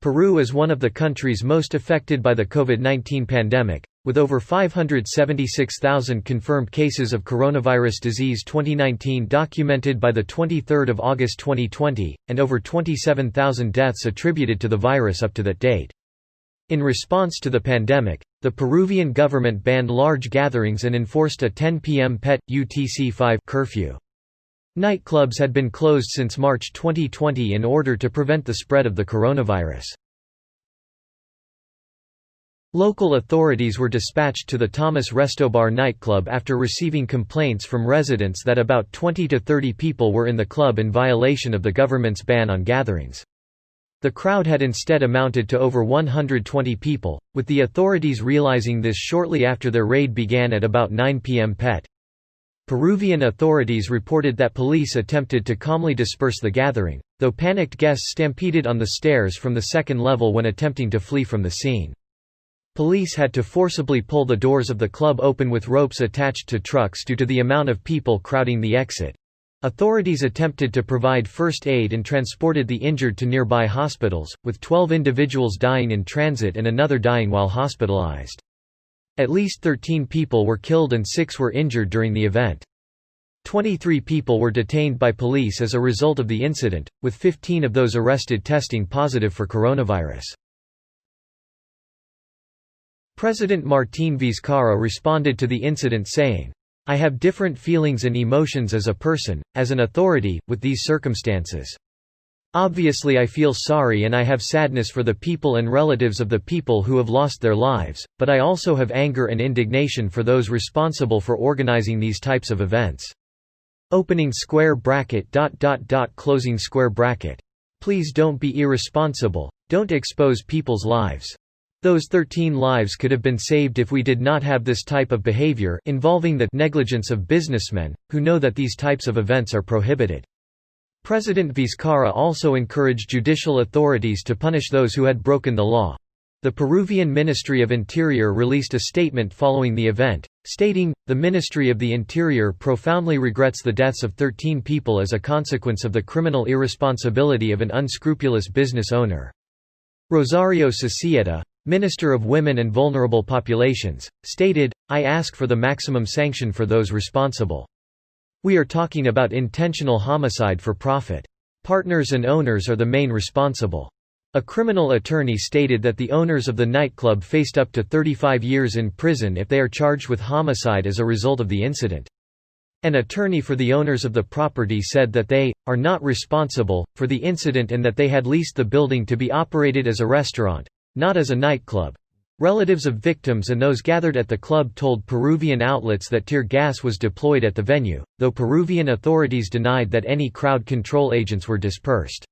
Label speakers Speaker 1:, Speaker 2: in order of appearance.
Speaker 1: Peru is one of the countries most affected by the COVID-19 pandemic, with over 576,000 confirmed cases of coronavirus disease 2019 documented by 23 August 2020, and over 27,000 deaths attributed to the virus up to that date. In response to the pandemic, the Peruvian government banned large gatherings and enforced a 10 p.m. PET UTC-5 curfew. Nightclubs had been closed since March 2020 in order to prevent the spread of the coronavirus. Local authorities were dispatched to the Thomas Restobar nightclub after receiving complaints from residents that about 20 to 30 people were in the club in violation of the government's ban on gatherings. The crowd had instead amounted to over 120 people, with the authorities realizing this shortly after their raid began at about 9 p.m. PET. Peruvian authorities reported that police attempted to calmly disperse the gathering, though panicked guests stampeded on the stairs from the second level when attempting to flee from the scene. Police had to forcibly pull the doors of the club open with ropes attached to trucks due to the amount of people crowding the exit. Authorities attempted to provide first aid and transported the injured to nearby hospitals, with 12 individuals dying in transit and another dying while hospitalized. At least 13 people were killed and 6 were injured during the event. 23 people were detained by police as a result of the incident, with 15 of those arrested testing positive for coronavirus. President Martín Vizcarra responded to the incident saying, "I have different feelings and emotions as a person, as an authority, with these circumstances. Obviously I feel sorry and I have sadness for the people and relatives of the people who have lost their lives, but I also have anger and indignation for those responsible for organizing these types of events. Opening square bracket ... closing square bracket. Please don't be irresponsible, don't expose people's lives. Those 13 lives could have been saved if we did not have this type of behavior involving the negligence of businessmen, who know that these types of events are prohibited." President Vizcarra also encouraged judicial authorities to punish those who had broken the law. The Peruvian Ministry of Interior released a statement following the event, stating, "The Ministry of the Interior profoundly regrets the deaths of 13 people as a consequence of the criminal irresponsibility of an unscrupulous business owner." Rosario Sicieta, Minister of Women and Vulnerable Populations, stated, "I ask for the maximum sanction for those responsible. We are talking about intentional homicide for profit. Partners and owners are the main responsible." A criminal attorney stated that the owners of the nightclub faced up to 35 years in prison if they are charged with homicide as a result of the incident. An attorney for the owners of the property said that they are not responsible for the incident and that they had leased the building to be operated as a restaurant, not as a nightclub. Relatives of victims and those gathered at the club told Peruvian outlets that tear gas was deployed at the venue, though Peruvian authorities denied that any crowd control agents were dispersed.